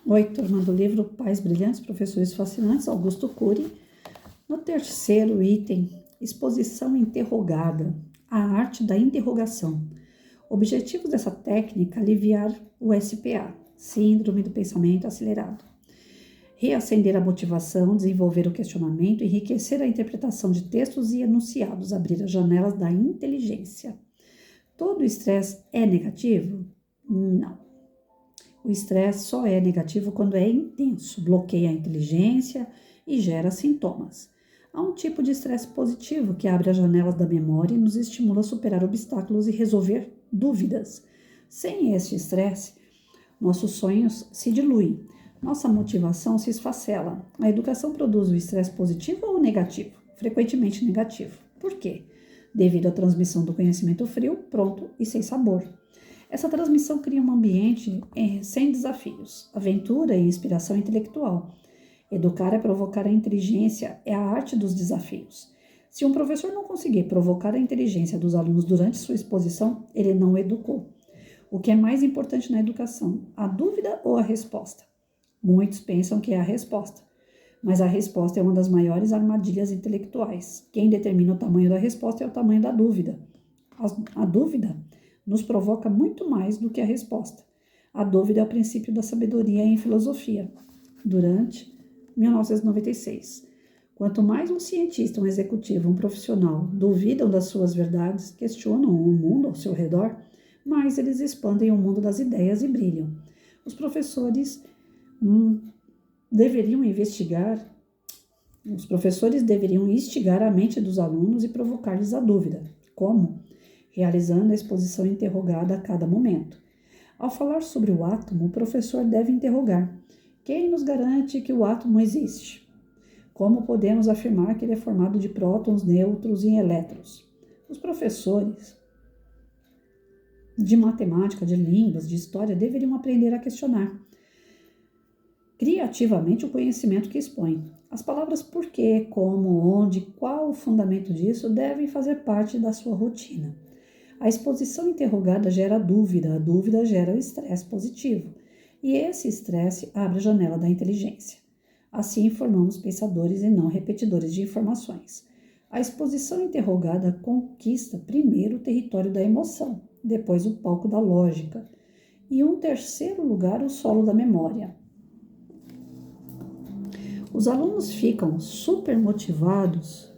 Oi, turma do livro Pais Brilhantes, Professores Fascinantes, Augusto Cury. No terceiro item, exposição interrogada, a arte da interrogação. Objetivos dessa técnica, aliviar o SPA, Síndrome do Pensamento Acelerado. Reacender a motivação, desenvolver o questionamento, enriquecer a interpretação de textos e enunciados, abrir as janelas da inteligência. Todo estresse é negativo? Não. O estresse só é negativo quando é intenso, bloqueia a inteligência e gera sintomas. Há um tipo de estresse positivo que abre as janelas da memória e nos estimula a superar obstáculos e resolver dúvidas. Sem esse estresse, nossos sonhos se diluem, nossa motivação se esfacela. A educação produz o estresse positivo ou negativo? Frequentemente negativo. Por quê? Devido à transmissão do conhecimento frio, pronto e sem sabor. Essa transmissão cria um ambiente sem desafios, aventura e inspiração intelectual. Educar é provocar a inteligência, é a arte dos desafios. Se um professor não conseguir provocar a inteligência dos alunos durante sua exposição, ele não educou. O que é mais importante na educação, a dúvida ou a resposta? Muitos pensam que é a resposta, mas a resposta é uma das maiores armadilhas intelectuais. Quem determina o tamanho da resposta é o tamanho da dúvida. A dúvida nos provoca muito mais do que a resposta. A dúvida é o princípio da sabedoria em filosofia. Durante 1996. Quanto mais um cientista, um executivo, um profissional duvidam das suas verdades, questionam o mundo ao seu redor, mais eles expandem o mundo das ideias e brilham. Os professores deveriam instigar a mente dos alunos e provocar-lhes a dúvida. Como? Realizando a exposição interrogada a cada momento. Ao falar sobre o átomo, o professor deve interrogar: quem nos garante que o átomo existe? Como podemos afirmar que ele é formado de prótons, nêutrons e elétrons? Os professores de matemática, de línguas, de história deveriam aprender a questionar criativamente o conhecimento que expõe. As palavras porquê, como, onde, qual o fundamento disso devem fazer parte da sua rotina. A exposição interrogada gera dúvida, a dúvida gera o estresse positivo, e esse estresse abre a janela da inteligência. Assim formamos pensadores e não repetidores de informações. A exposição interrogada conquista primeiro o território da emoção, depois o palco da lógica, e em terceiro lugar o solo da memória. Os alunos ficam super motivados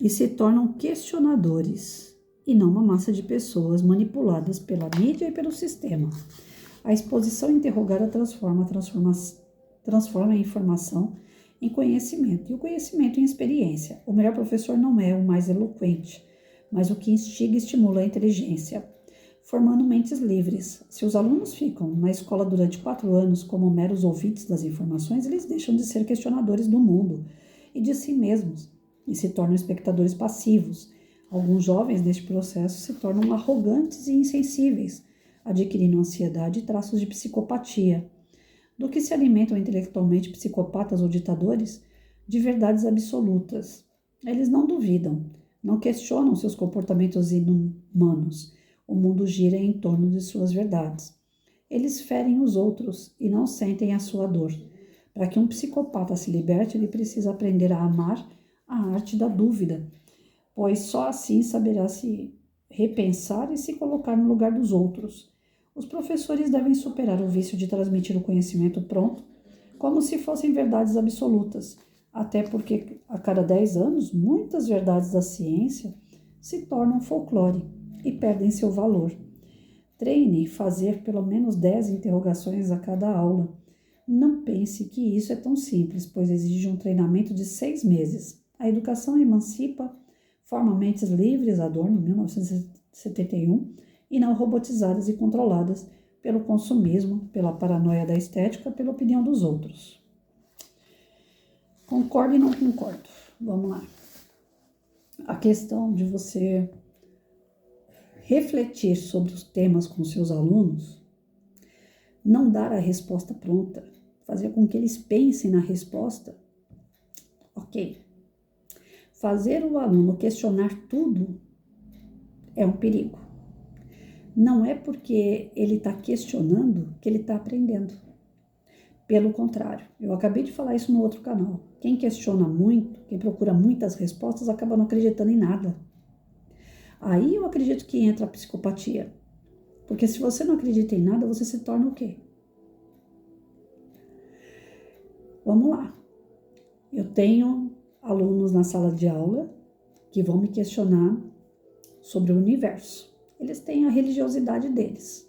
e se tornam questionadores, e não uma massa de pessoas manipuladas pela mídia e pelo sistema. A exposição interrogada transforma a informação em conhecimento, e o conhecimento em experiência. O melhor professor não é o mais eloquente, mas o que instiga e estimula a inteligência, formando mentes livres. Se os alunos ficam na escola durante 4 anos como meros ouvintes das informações, eles deixam de ser questionadores do mundo e de si mesmos, e se tornam espectadores passivos. Alguns jovens neste processo se tornam arrogantes e insensíveis, adquirindo ansiedade e traços de psicopatia. Do que se alimentam intelectualmente psicopatas ou ditadores? De verdades absolutas. Eles não duvidam, não questionam seus comportamentos inumanos. O mundo gira em torno de suas verdades. Eles ferem os outros e não sentem a sua dor. Para que um psicopata se liberte, ele precisa aprender a amar a arte da dúvida, pois só assim saberá se repensar e se colocar no lugar dos outros. Os professores devem superar o vício de transmitir o conhecimento pronto, como se fossem verdades absolutas, até porque a cada 10 anos, muitas verdades da ciência se tornam folclore e perdem seu valor. Treine fazer pelo menos 10 interrogações a cada aula. Não pense que isso é tão simples, pois exige um treinamento de 6 meses. A educação emancipa, forma mentes livres, Adorno, 1971, e não robotizadas e controladas pelo consumismo, pela paranoia da estética, pela opinião dos outros. Concordo e não concordo. Vamos lá. A questão de você refletir sobre os temas com seus alunos, não dar a resposta pronta, fazer com que eles pensem na resposta, ok. Fazer o aluno questionar tudo é um perigo. Não é porque ele está questionando que ele está aprendendo. Pelo contrário, eu acabei de falar isso no outro canal. Quem questiona muito, quem procura muitas respostas, acaba não acreditando em nada. Aí eu acredito que entra a psicopatia. Porque se você não acredita em nada, você se torna o quê? Vamos lá. Eu tenho alunos na sala de aula que vão me questionar sobre o universo. Eles têm a religiosidade deles.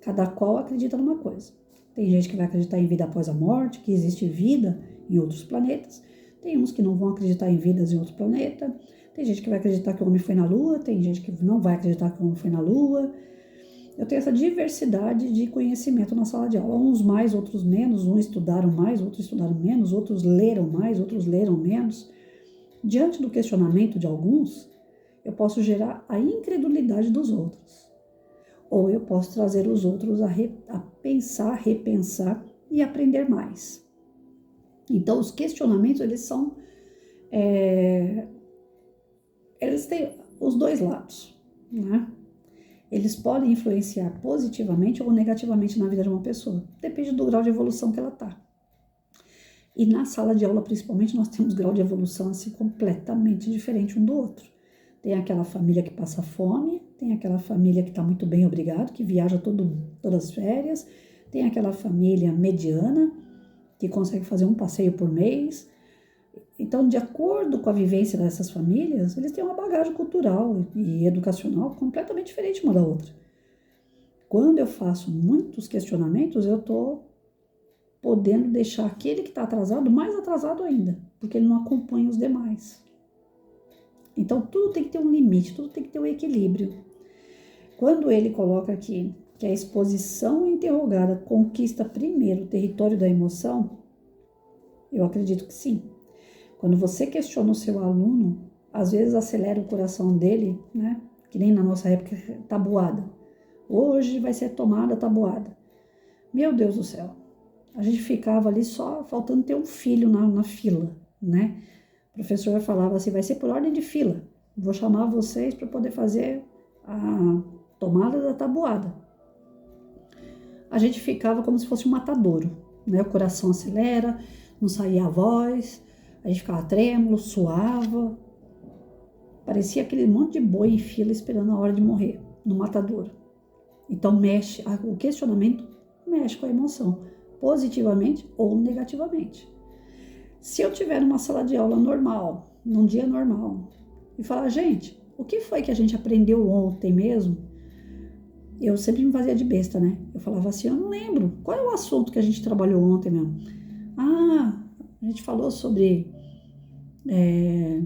Cada qual acredita numa coisa. Tem gente que vai acreditar em vida após a morte, que existe vida em outros planetas. Tem uns que não vão acreditar em vidas em outro planeta. Tem gente que vai acreditar que o homem foi na Lua. Tem gente que não vai acreditar que o homem foi na Lua. Eu tenho essa diversidade de conhecimento na sala de aula. Uns mais, outros menos. Uns estudaram mais, outros estudaram menos. Outros leram mais, outros leram menos. Diante do questionamento de alguns, eu posso gerar a incredulidade dos outros. Ou eu posso trazer os outros a pensar, repensar e aprender mais. Então, os questionamentos, eles têm os dois lados, né? Eles podem influenciar positivamente ou negativamente na vida de uma pessoa. Depende do grau de evolução que ela está. E na sala de aula, principalmente, nós temos grau de evolução assim completamente diferente um do outro. Tem aquela família que passa fome, tem aquela família que está muito bem, obrigado, que viaja todas as férias, tem aquela família mediana, que consegue fazer um passeio por mês. Então, de acordo com a vivência dessas famílias, eles têm uma bagagem cultural e educacional completamente diferente uma da outra. Quando eu faço muitos questionamentos, eu estou podendo deixar aquele que está atrasado mais atrasado ainda, porque ele não acompanha os demais. Então, tudo tem que ter um limite, tudo tem que ter um equilíbrio. Quando ele coloca aqui que a exposição interrogada conquista primeiro o território da emoção, eu acredito que sim. Quando você questiona o seu aluno, às vezes acelera o coração dele, né? Que nem na nossa época, tabuada. Hoje vai ser tomada tabuada. Meu Deus do céu. A gente ficava ali só faltando ter um filho na fila, né? O professor falava assim, vai ser por ordem de fila. Vou chamar vocês para poder fazer a tomada da tabuada. A gente ficava como se fosse um matadouro, né? O coração acelera, não saía a voz, a gente ficava trêmulo, suava. Parecia aquele monte de boi em fila esperando a hora de morrer, no matadouro. Então o questionamento mexe com a emoção, positivamente ou negativamente. Se eu tiver numa sala de aula normal, num dia normal, e falar, gente, o que foi que a gente aprendeu ontem mesmo? Eu sempre me fazia de besta, né? Eu falava assim, eu não lembro. Qual é o assunto que a gente trabalhou ontem mesmo? Ah, a gente falou sobre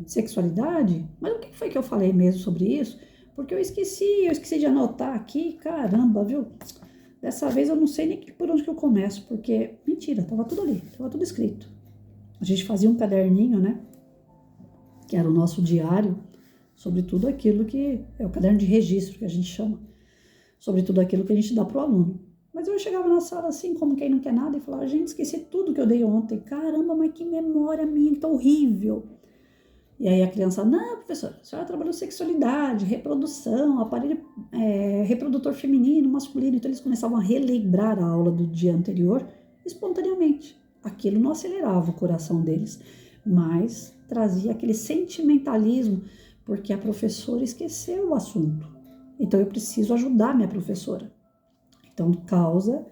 sexualidade? Mas o que foi que eu falei mesmo sobre isso? Porque eu esqueci de anotar aqui, caramba, viu? Dessa vez eu não sei nem por onde que eu começo, porque, mentira, tava tudo ali, tava tudo escrito. A gente fazia um caderninho, né? Que era o nosso diário, sobre tudo aquilo que é o caderno de registro que a gente chama, sobre tudo aquilo que a gente dá pro aluno. Mas eu chegava na sala assim, como quem não quer nada, e falava, gente, esqueci tudo que eu dei ontem. Caramba, mas que memória minha, que tá horrível. E aí a criança, não, professora, a senhora trabalhou sexualidade, reprodução, aparelho reprodutor feminino, masculino. Então eles começavam a relembrar a aula do dia anterior espontaneamente. Aquilo não acelerava o coração deles, mas trazia aquele sentimentalismo, porque a professora esqueceu o assunto. Então eu preciso ajudar minha professora. Então causa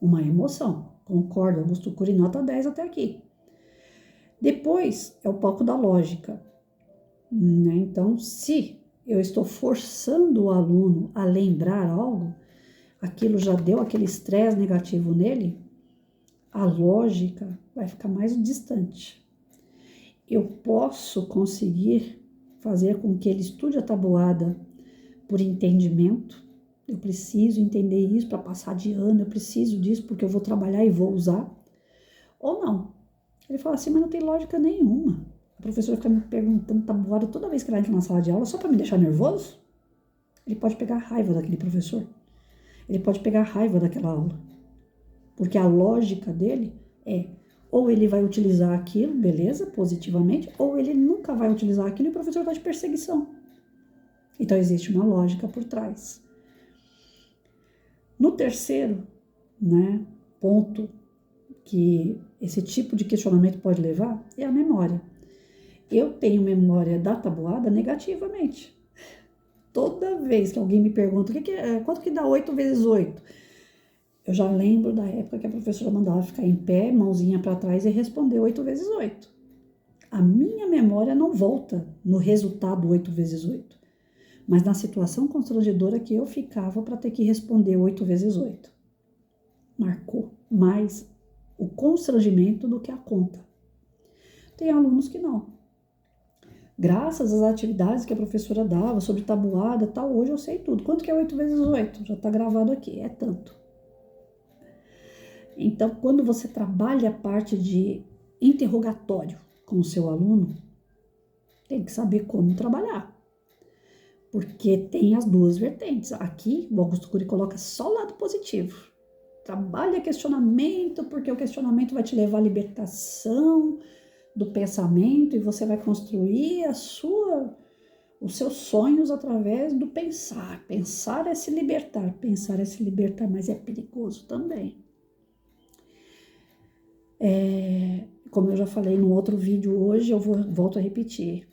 uma emoção. Concordo, Augusto Cury, nota 10 até aqui. Depois é o palco da lógica. Né? Então, se eu estou forçando o aluno a lembrar algo, aquilo já deu aquele estresse negativo nele, a lógica vai ficar mais distante. Eu posso conseguir fazer com que ele estude a tabuada por entendimento. Eu preciso entender isso para passar de ano, eu preciso disso porque eu vou trabalhar e vou usar. Ou não. Ele fala assim, mas não tem lógica nenhuma. A professora fica me perguntando tabuada toda vez que ela entra na sala de aula só para me deixar nervoso. Ele pode pegar raiva daquele professor. Ele pode pegar raiva daquela aula. Porque a lógica dele é, ou ele vai utilizar aquilo, beleza, positivamente, ou ele nunca vai utilizar aquilo e o professor está de perseguição. Então existe uma lógica por trás. No terceiro, né, ponto que esse tipo de questionamento pode levar é a memória. Eu tenho memória da tabuada negativamente. Toda vez que alguém me pergunta quanto que dá 8 vezes 8, eu já lembro da época que a professora mandava ficar em pé, mãozinha para trás e responder 8 vezes 8. A minha memória não volta no resultado 8 vezes 8, mas na situação constrangedora que eu ficava para ter que responder 8 vezes 8. Marcou mais o constrangimento do que a conta. Tem alunos que não. Graças às atividades que a professora dava sobre tabuada, tal, hoje eu sei tudo. Quanto que é 8 vezes 8? Já está gravado aqui, é tanto. Então, quando você trabalha a parte de interrogatório com o seu aluno, tem que saber como trabalhar. Porque tem as duas vertentes. Aqui, o Augusto Cury coloca só o lado positivo. Trabalha questionamento, porque o questionamento vai te levar à libertação do pensamento e você vai construir os seus sonhos através do pensar. Pensar é se libertar, mas é perigoso também. Como eu já falei no outro vídeo hoje, volto a repetir.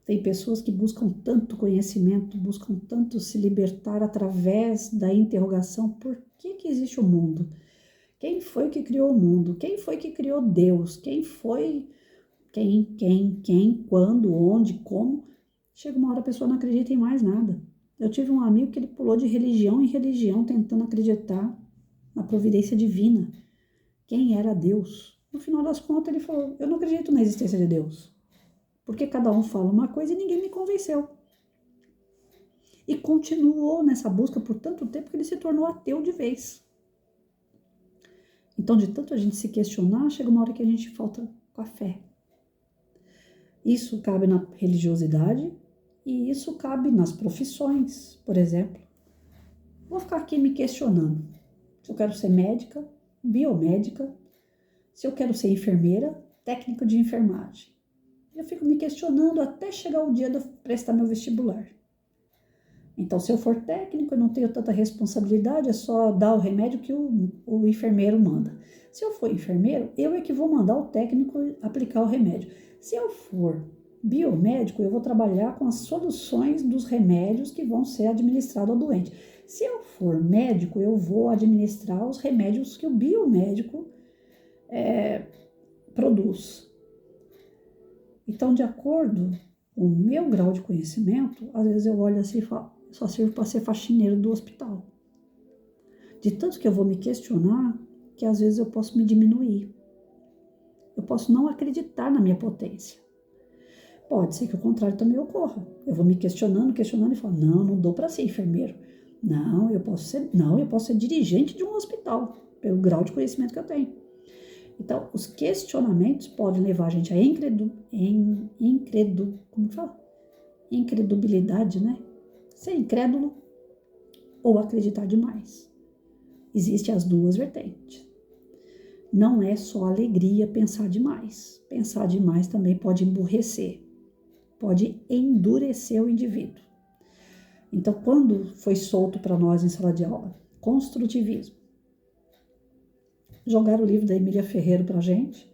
Tem pessoas que buscam tanto conhecimento, buscam tanto se libertar através da interrogação. Por que existe o mundo? Quem foi que criou o mundo? Quem foi que criou Deus? Quem foi... Quem, quando, onde, como. Chega uma hora a pessoa não acredita em mais nada. Eu tive um amigo que ele pulou de religião em religião tentando acreditar na providência divina. Quem era Deus? No final das contas ele falou, eu não acredito na existência de Deus. Porque cada um fala uma coisa e ninguém me convenceu. E continuou nessa busca por tanto tempo que ele se tornou ateu de vez. Então, de tanto a gente se questionar, chega uma hora que a gente falta com a fé. Isso cabe na religiosidade e isso cabe nas profissões, por exemplo. Vou ficar aqui me questionando se eu quero ser médica, biomédica, se eu quero ser enfermeira, técnica de enfermagem. Eu fico me questionando até chegar o dia de eu prestar meu vestibular. Então, se eu for técnico, eu não tenho tanta responsabilidade, é só dar o remédio que o enfermeiro manda. Se eu for enfermeiro, eu é que vou mandar o técnico aplicar o remédio. Se eu for biomédico, eu vou trabalhar com as soluções dos remédios que vão ser administrados ao doente. Se eu for médico, eu vou administrar os remédios que o biomédico produz. Então, de acordo com o meu grau de conhecimento, às vezes eu olho assim e falo, só sirvo para ser faxineiro do hospital. De tanto que eu vou me questionar, que às vezes eu posso me diminuir. Eu posso não acreditar na minha potência. Pode ser que o contrário também ocorra. Eu vou me questionando e falo, não dou para ser enfermeiro. Não, eu posso ser dirigente de um hospital, pelo grau de conhecimento que eu tenho. Então, os questionamentos podem levar a gente a incredulidade, né? Ser incrédulo ou acreditar demais. Existem as duas vertentes. Não é só alegria pensar demais. Pensar demais também pode emburrecer, pode endurecer o indivíduo. Então, quando foi solto para nós em sala de aula, construtivismo, jogaram o livro da Emília Ferreiro para a gente.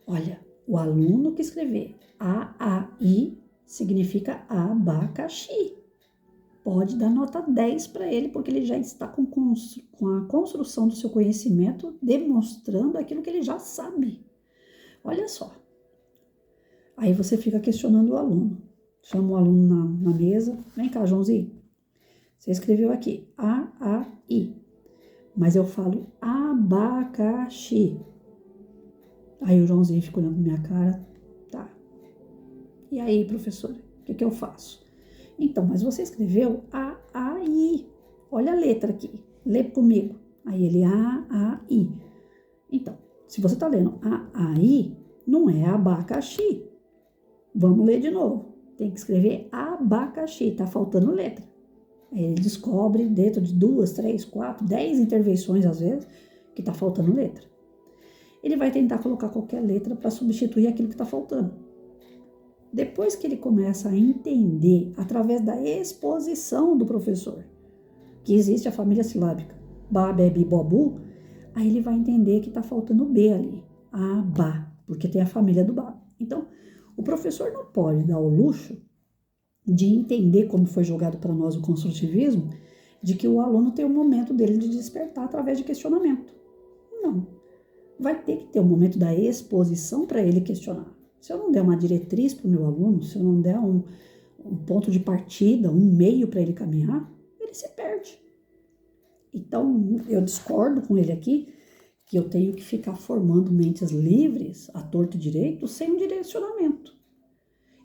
Olha, o aluno que escrever AAI significa abacaxi. Pode dar nota 10 para ele, porque ele já está com a construção do seu conhecimento, demonstrando aquilo que ele já sabe. Olha só. Aí você fica questionando o aluno. Chama o aluno na mesa. Vem cá, Joãozinho. Você escreveu aqui AAI. Mas eu falo abacaxi. Aí o Joãozinho fica olhando pra minha cara. Tá. E aí, professora, o que eu faço? Então, mas você escreveu AAI. Olha a letra aqui. Lê comigo. Aí ele AAI. Então, se você tá lendo AAI, não é abacaxi. Vamos ler de novo. Tem que escrever abacaxi. Tá faltando letra. Aí ele descobre dentro de 2, 3, 4, 10 intervenções, às vezes, que tá faltando letra. Ele vai tentar colocar qualquer letra para substituir aquilo que tá faltando. Depois que ele começa a entender, através da exposição do professor, que existe a família silábica Ba, Be, Bi, Bo, Bu, Aí ele vai entender que está faltando o B ali, a Bá, porque tem a família do Bá. Então, o professor não pode dar o luxo de entender como foi jogado para nós o construtivismo, de que o aluno tem um momento dele de despertar através de questionamento. Não. Vai ter que ter um momento da exposição para ele questionar. Se eu não der uma diretriz para o meu aluno, se eu não der um ponto de partida, um meio para ele caminhar, ele se perde. Então, eu discordo com ele aqui, que eu tenho que ficar formando mentes livres, à torto e direito, sem um direcionamento.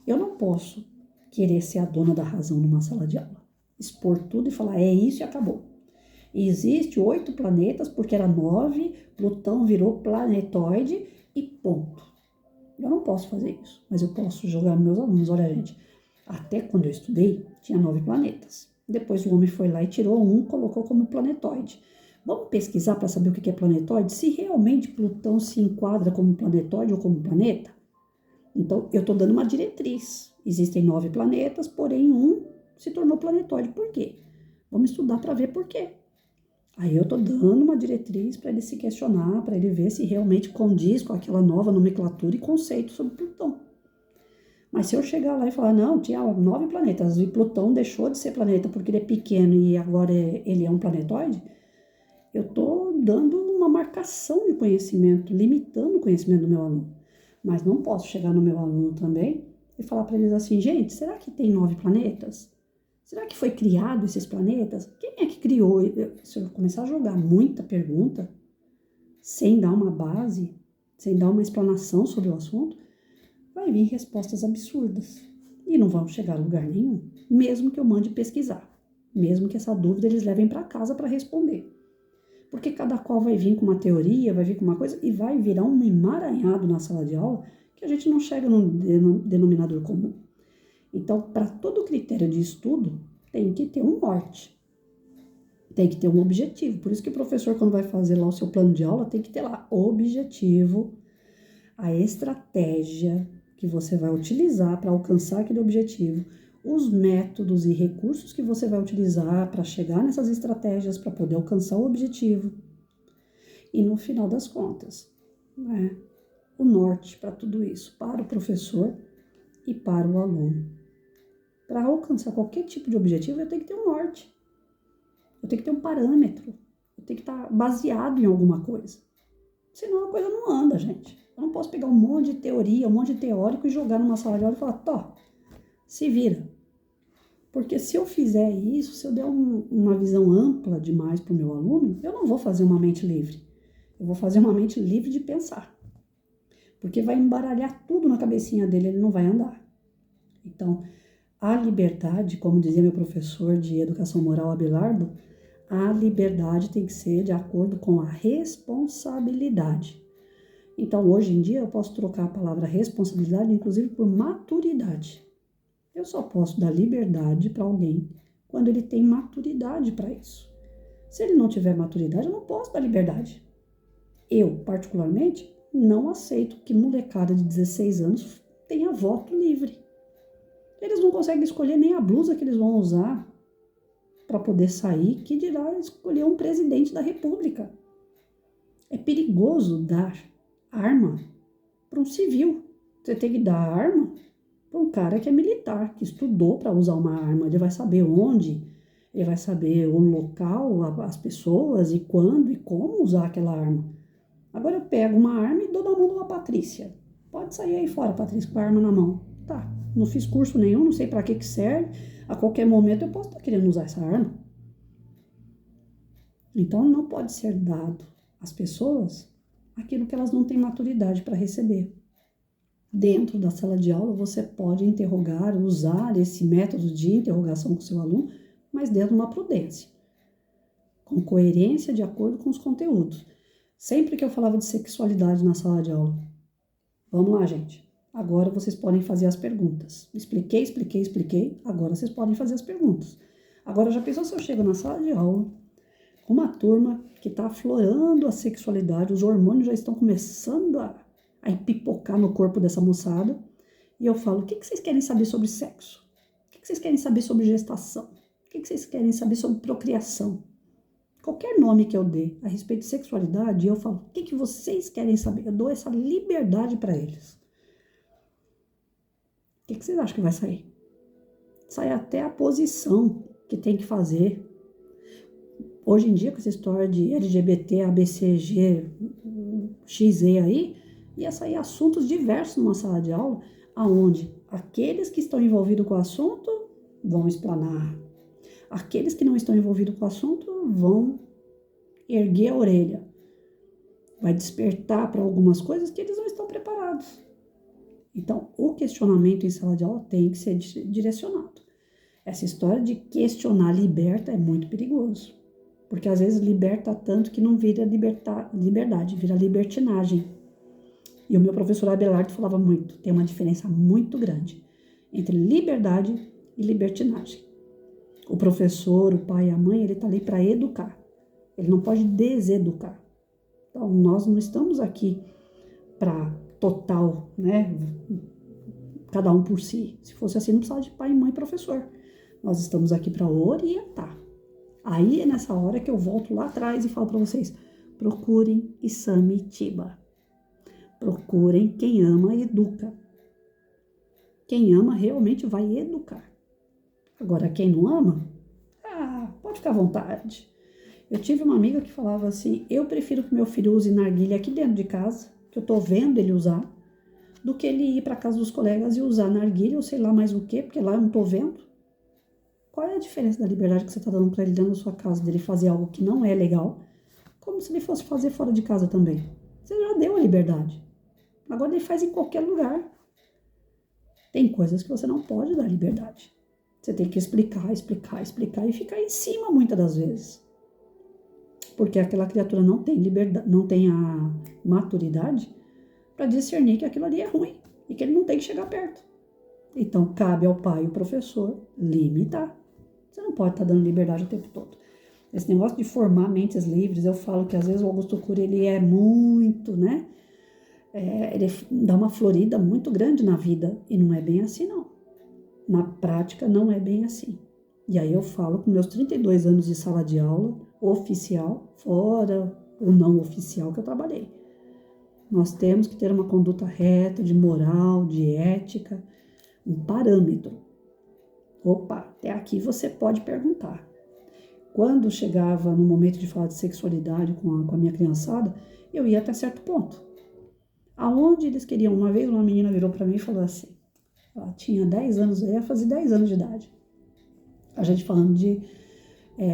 Eu não posso querer ser a dona da razão numa sala de aula, expor tudo e falar, é isso e acabou. E existe 8 planetas, porque era 9, Plutão virou planetoide e ponto. Eu não posso fazer isso, mas eu posso jogar nos meus alunos, olha gente, até quando eu estudei, tinha 9 planetas. Depois o homem foi lá e tirou um, colocou como planetoide. Vamos pesquisar para saber o que é planetoide? Se realmente Plutão se enquadra como planetoide ou como planeta? Então, eu estou dando uma diretriz. Existem 9 planetas, porém um se tornou planetoide. Por quê? Vamos estudar para ver por quê. Aí eu estou dando uma diretriz para ele se questionar, para ele ver se realmente condiz com aquela nova nomenclatura e conceito sobre Plutão. Mas se eu chegar lá e falar, não, tinha 9 planetas e Plutão deixou de ser planeta porque ele é pequeno e agora ele é um planetoide, eu estou dando uma marcação de conhecimento, limitando o conhecimento do meu aluno. Mas não posso chegar no meu aluno também e falar para eles assim, gente, será que tem 9 planetas? Será que foi criado esses planetas? Quem é que criou? Se eu começar a jogar muita pergunta, sem dar uma base, sem dar uma explanação sobre o assunto, vai vir respostas absurdas. E não vão chegar a lugar nenhum, mesmo que eu mande pesquisar. Mesmo que essa dúvida eles levem para casa para responder. Porque cada qual vai vir com uma teoria, vai vir com uma coisa e vai virar um emaranhado na sala de aula que a gente não chega num denominador comum. Então, para todo critério de estudo, tem que ter um norte, tem que ter um objetivo. Por isso que o professor, quando vai fazer lá o seu plano de aula, tem que ter lá o objetivo, a estratégia que você vai utilizar para alcançar aquele objetivo, os métodos e recursos que você vai utilizar para chegar nessas estratégias, para poder alcançar o objetivo. E no final das contas, né, o norte para tudo isso, para o professor e para o aluno. Para alcançar qualquer tipo de objetivo, eu tenho que ter um norte. Eu tenho que ter um parâmetro. Eu tenho que estar baseado em alguma coisa. Senão a coisa não anda, gente. Eu não posso pegar um monte de teoria, um monte de teórico e jogar numa sala de aula e falar, tó, se vira. Porque se eu fizer isso, se eu der uma visão ampla demais para o meu aluno, eu não vou fazer uma mente livre. Eu vou fazer uma mente livre de pensar. Porque vai embaralhar tudo na cabecinha dele, ele não vai andar. Então, a liberdade, como dizia meu professor de educação moral, Abelardo, a liberdade tem que ser de acordo com a responsabilidade. Então, hoje em dia, eu posso trocar a palavra responsabilidade, inclusive, por maturidade. Eu só posso dar liberdade para alguém quando ele tem maturidade para isso. Se ele não tiver maturidade, eu não posso dar liberdade. Eu, particularmente, não aceito que molecada de 16 anos tenha voto livre. Eles não conseguem escolher nem a blusa que eles vão usar para poder sair, que dirá escolher um presidente da república. É perigoso dar arma para um civil. Você tem que dar arma para um cara que é militar, que estudou para usar uma arma. Ele vai saber onde, ele vai saber o local, as pessoas e quando e como usar aquela arma. Agora eu pego uma arma e dou na mão de uma Patrícia. Pode sair aí fora, Patrícia, com a arma na mão. Tá, não fiz curso nenhum, não sei para que serve. A qualquer momento eu posso estar querendo usar essa arma. Então não pode ser dado às pessoas aquilo que elas não têm maturidade para receber. Dentro da sala de aula você pode interrogar, usar esse método de interrogação com o seu aluno, mas dentro de uma prudência, com coerência de acordo com os conteúdos. Sempre que eu falava de sexualidade na sala de aula, vamos lá, gente. Agora vocês podem fazer as perguntas. Expliquei. Agora vocês podem fazer as perguntas. Agora, já pensou se eu chego na sala de aula com uma turma que está aflorando a sexualidade, os hormônios já estão começando a pipocar no corpo dessa moçada, e eu falo, o que vocês querem saber sobre sexo? O que vocês querem saber sobre gestação? O que vocês querem saber sobre procriação? Qualquer nome que eu dê a respeito de sexualidade, eu falo, o que vocês querem saber? Eu dou essa liberdade para eles. O que vocês acham que vai sair? Sai até a posição que tem que fazer. Hoje em dia, com essa história de LGBT, ABCG, XE aí, ia sair assuntos diversos numa sala de aula, aonde aqueles que estão envolvidos com o assunto vão explanar. Aqueles que não estão envolvidos com o assunto vão erguer a orelha. Vai despertar para algumas coisas que eles não estão preparados. Então, o questionamento em sala de aula tem que ser direcionado. Essa história de questionar liberta é muito perigoso. Porque às vezes liberta tanto que não vira liberdade, vira libertinagem. E o meu professor Abelardo falava muito, tem uma diferença muito grande entre liberdade e libertinagem. O professor, o pai e a mãe, ele está ali para educar. Ele não pode deseducar. Então, nós não estamos aqui para total, né? Cada um por si. Se fosse assim, não precisava de pai, mãe e professor. Nós estamos aqui para orientar. Aí é nessa hora que eu volto lá atrás e falo para vocês, procurem Isami Tiba. Procurem quem ama e educa. Quem ama realmente vai educar. Agora, quem não ama, pode ficar à vontade. Eu tive uma amiga que falava assim, eu prefiro que meu filho use narguilha aqui dentro de casa, que eu tô vendo ele usar, do que ele ir para casa dos colegas e usar narguilha ou sei lá mais o quê, porque lá eu não tô vendo. Qual é a diferença da liberdade que você tá dando para ele dentro da sua casa, dele fazer algo que não é legal, como se ele fosse fazer fora de casa também? Você já deu a liberdade. Agora ele faz em qualquer lugar. Tem coisas que você não pode dar liberdade. Você tem que explicar e ficar em cima muitas das vezes. Porque aquela criatura não tem liberdade, não tem a maturidade para discernir que aquilo ali é ruim e que ele não tem que chegar perto. Então, cabe ao pai e ao professor limitar. Você não pode estar dando liberdade o tempo todo. Esse negócio de formar mentes livres, eu falo que às vezes o Augusto Cury, ele é muito, né? Ele dá uma florida muito grande na vida e não é bem assim, não. Na prática, não é bem assim. E aí eu falo com meus 32 anos de sala de aula, oficial, fora o não oficial que eu trabalhei. Nós temos que ter uma conduta reta, de moral, de ética, um parâmetro. Opa, até aqui você pode perguntar. Quando chegava no momento de falar de sexualidade com a minha criançada, eu ia até certo ponto. Aonde eles queriam, uma vez uma menina virou para mim e falou assim, ela tinha 10 anos, eu ia fazer 10 anos de idade. A gente falando de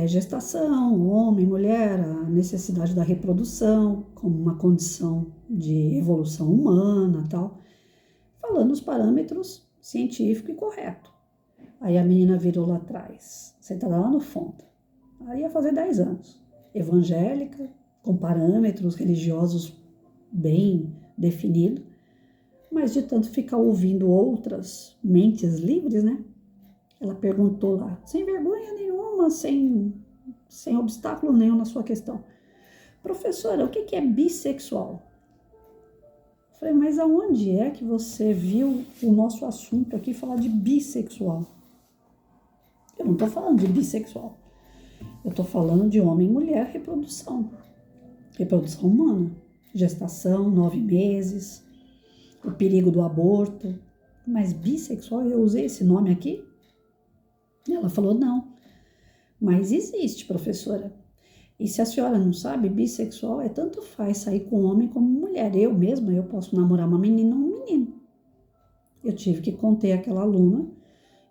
gestação, homem, mulher, a necessidade da reprodução como uma condição de evolução humana e tal. Falando os parâmetros científico e correto. Aí a menina virou lá atrás, sentada lá no fundo. Aí ia fazer 10 anos. Evangélica, com parâmetros religiosos bem definidos, mas de tanto ficar ouvindo outras mentes livres, né? Ela perguntou lá, sem vergonha nenhuma, sem obstáculo nenhum na sua questão. Professora, o que é bissexual? Eu falei, mas aonde é que você viu o nosso assunto aqui falar de bissexual? Eu não estou falando de bissexual. Eu estou falando de homem e mulher, reprodução. Reprodução humana. Gestação, 9 meses, o perigo do aborto. Mas bissexual, eu usei esse nome aqui? Ela falou, não. Mas existe, professora. E se a senhora não sabe, bissexual é tanto faz sair com homem como mulher. Eu mesma, eu posso namorar uma menina ou um menino. Eu tive que conter aquela aluna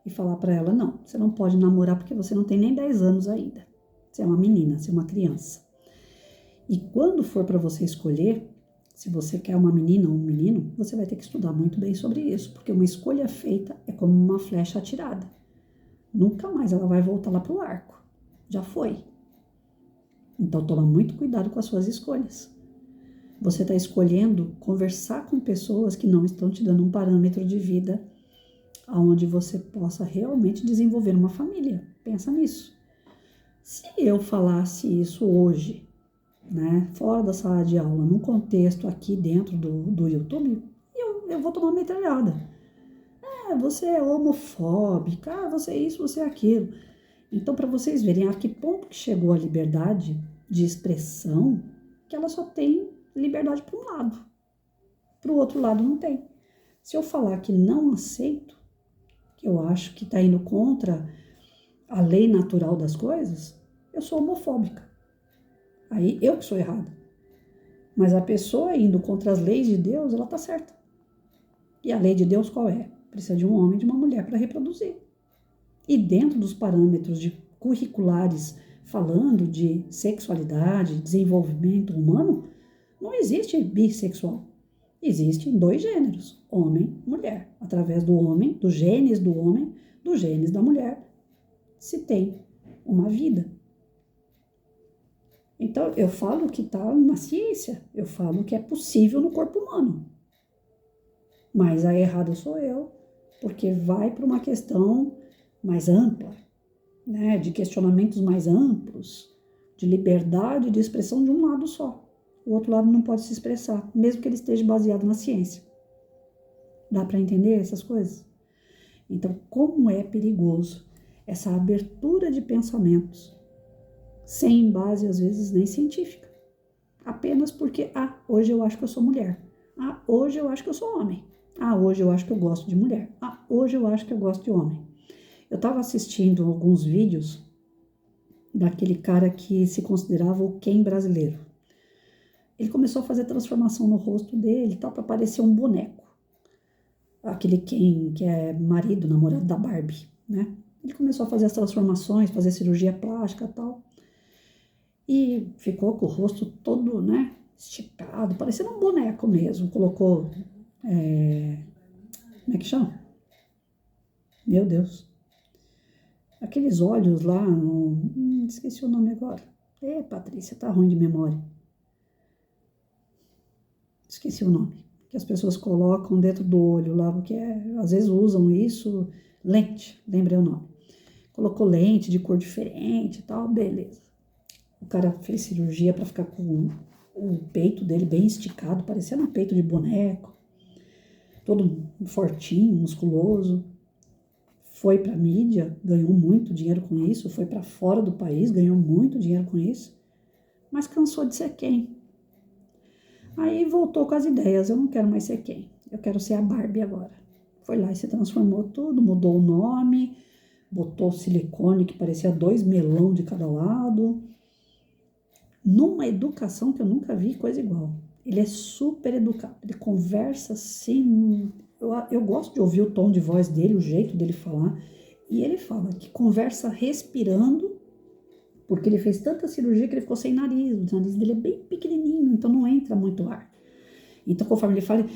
e falar para ela, não, você não pode namorar porque você não tem nem 10 anos ainda. Você é uma menina, você é uma criança. E quando for para você escolher, se você quer uma menina ou um menino, você vai ter que estudar muito bem sobre isso, porque uma escolha feita é como uma flecha atirada. Nunca mais ela vai voltar lá para o arco. Já foi. Então, toma muito cuidado com as suas escolhas. Você está escolhendo conversar com pessoas que não estão te dando um parâmetro de vida onde você possa realmente desenvolver uma família. Pensa nisso. Se eu falasse isso hoje, né, fora da sala de aula, num contexto aqui dentro do YouTube, eu vou tomar metralhada. Você é homofóbica, você é isso, você é aquilo. Então, para vocês verem a que ponto que chegou a liberdade de expressão, que ela só tem liberdade para um lado, para o outro lado não tem. Se eu falar que não aceito, que eu acho que está indo contra a lei natural das coisas, eu sou homofóbica. Aí eu que sou errada. Mas a pessoa indo contra as leis de Deus, ela está certa. E a lei de Deus qual é? Precisa de um homem e de uma mulher para reproduzir. E dentro dos parâmetros curriculares falando de sexualidade, desenvolvimento humano, não existe bissexual. Existem 2 gêneros, homem e mulher. Através do homem, do genes do homem, do genes da mulher, se tem uma vida. Então, eu falo que está na ciência, eu falo que é possível no corpo humano. Mas a errada sou eu, porque vai para uma questão mais ampla, né, de questionamentos mais amplos, de liberdade de expressão de um lado só. O outro lado não pode se expressar, mesmo que ele esteja baseado na ciência. Dá para entender essas coisas? Então, como é perigoso essa abertura de pensamentos, sem base, às vezes, nem científica. Apenas porque, hoje eu acho que eu sou mulher. Hoje eu acho que eu sou homem. Hoje eu acho que eu gosto de mulher. Hoje eu acho que eu gosto de homem. Eu estava assistindo alguns vídeos daquele cara que se considerava o Ken brasileiro. Ele começou a fazer transformação no rosto dele, tal, para parecer um boneco. Aquele Ken que é marido, namorado da Barbie, né? Ele começou a fazer as transformações, fazer cirurgia plástica e tal. E ficou com o rosto todo, né, esticado, parecendo um boneco mesmo. Colocou, como é que chama? Meu Deus. Aqueles olhos lá, esqueci o nome agora. Patrícia, tá ruim de memória. Esqueci o nome. Que as pessoas colocam dentro do olho lá, porque às vezes usam isso, lente, lembrei o nome. Colocou lente de cor diferente e tal, beleza. O cara fez cirurgia para ficar com o peito dele bem esticado, parecendo um peito de boneco, todo fortinho, musculoso. Foi para a mídia, ganhou muito dinheiro com isso, foi para fora do país, ganhou muito dinheiro com isso, mas cansou de ser quem. Aí voltou com as ideias, eu não quero mais ser quem, eu quero ser a Barbie agora. Foi lá e se transformou tudo, mudou o nome, botou silicone que parecia 2 melão de cada lado, numa educação que eu nunca vi coisa igual. Ele é super educado, ele conversa assim, eu gosto de ouvir o tom de voz dele, o jeito dele falar, e ele fala que conversa respirando, porque ele fez tanta cirurgia que ele ficou sem nariz, o nariz dele é bem pequenininho, então não entra muito ar. Então, conforme ele fala,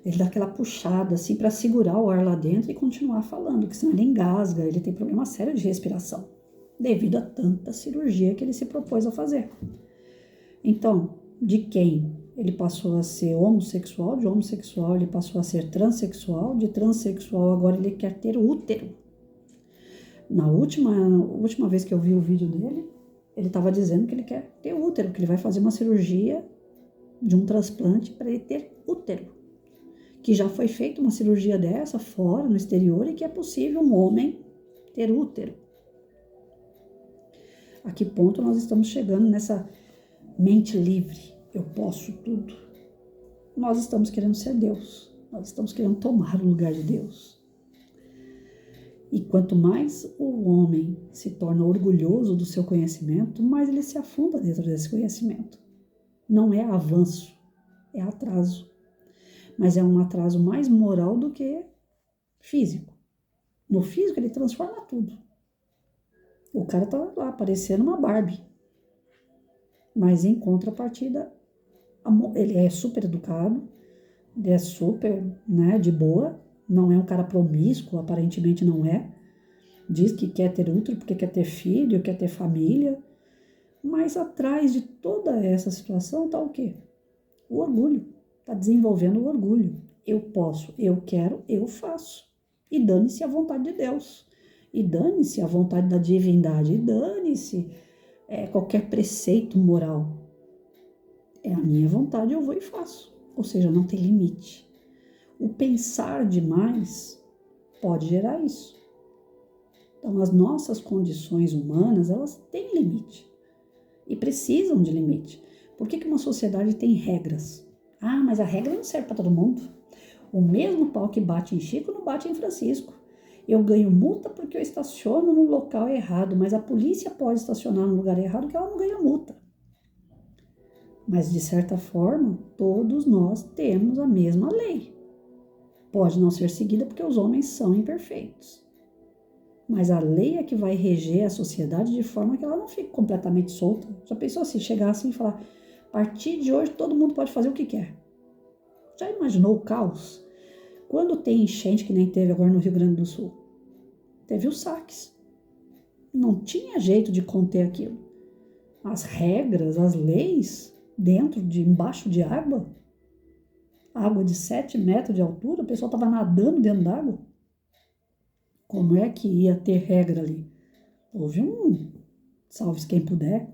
ele dá aquela puxada assim para segurar o ar lá dentro e continuar falando, porque senão ele engasga, ele tem problema sério de respiração, devido a tanta cirurgia que ele se propôs a fazer. Então, de quem ele passou a ser homossexual, de homossexual ele passou a ser transexual, de transexual agora ele quer ter útero. Na última vez que eu vi o vídeo dele, ele estava dizendo que ele quer ter útero, que ele vai fazer uma cirurgia de um transplante para ele ter útero. Que já foi feita uma cirurgia dessa fora, no exterior, e que é possível um homem ter útero. A que ponto nós estamos chegando nessa mente livre? Eu posso tudo. Nós estamos querendo ser Deus. Nós estamos querendo tomar o lugar de Deus. E quanto mais o homem se torna orgulhoso do seu conhecimento, mais ele se afunda dentro desse conhecimento. Não é avanço, é atraso. Mas é um atraso mais moral do que físico. No físico ele transforma tudo. O cara tá lá parecendo uma Barbie. Mas em contrapartida, ele é super educado, ele é super, né, de boa, não é um cara promíscuo, aparentemente não é. Diz que quer ter útero porque quer ter filho, quer ter família. Mas atrás de toda essa situação está o quê? O orgulho. Está desenvolvendo o orgulho. Eu posso, eu quero, eu faço. E dane-se a vontade de Deus. E dane-se a vontade da divindade. E dane-se qualquer preceito moral. É a minha vontade, eu vou e faço. Ou seja, não tem limite. O pensar demais pode gerar isso. Então, as nossas condições humanas, elas têm limite e precisam de limite. Por que uma sociedade tem regras? Ah, mas a regra não serve para todo mundo. O mesmo pau que bate em Chico não bate em Francisco. Eu ganho multa porque eu estaciono no local errado, mas a polícia pode estacionar no lugar errado que ela não ganha multa. Mas, de certa forma, todos nós temos a mesma lei. Pode não ser seguida porque os homens são imperfeitos. Mas a lei é que vai reger a sociedade de forma que ela não fique completamente solta. Já pensou se chegasse e falar, a partir de hoje todo mundo pode fazer o que quer? Já imaginou o caos? Quando tem enchente, que nem teve agora no Rio Grande do Sul, teve os saques. Não tinha jeito de conter aquilo. As regras, as leis, embaixo de água de 7 metros de altura, o pessoal estava nadando dentro d'água. Como é que ia ter regra ali? Houve um salve-se quem puder.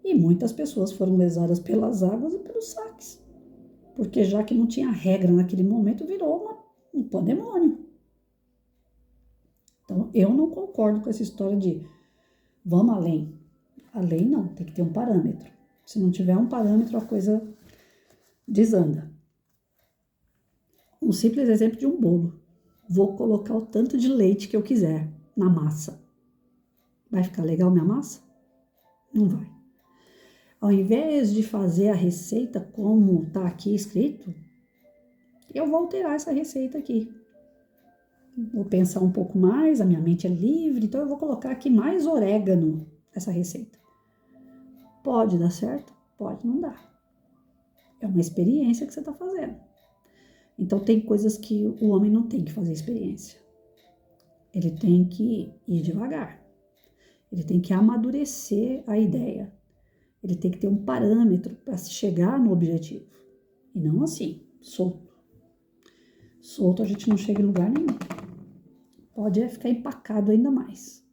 E muitas pessoas foram lesadas pelas águas e pelos saques. Porque já que não tinha regra naquele momento, virou um pandemônio. Então, eu não concordo com essa história de vamos além. Além não, tem que ter um parâmetro. Se não tiver um parâmetro, a coisa desanda. Um simples exemplo de um bolo. Vou colocar o tanto de leite que eu quiser na massa. Vai ficar legal minha massa? Não vai. Ao invés de fazer a receita como está aqui escrito, eu vou alterar essa receita aqui. Vou pensar um pouco mais, a minha mente é livre, então eu vou colocar aqui mais orégano nessa receita. Pode dar certo? Pode não dar. É uma experiência que você está fazendo. Então tem coisas que o homem não tem que fazer experiência. Ele tem que ir devagar. Ele tem que amadurecer a ideia. Ele tem que ter um parâmetro para se chegar no objetivo. E não assim, solto. Solto a gente não chega em lugar nenhum. Pode ficar empacado ainda mais.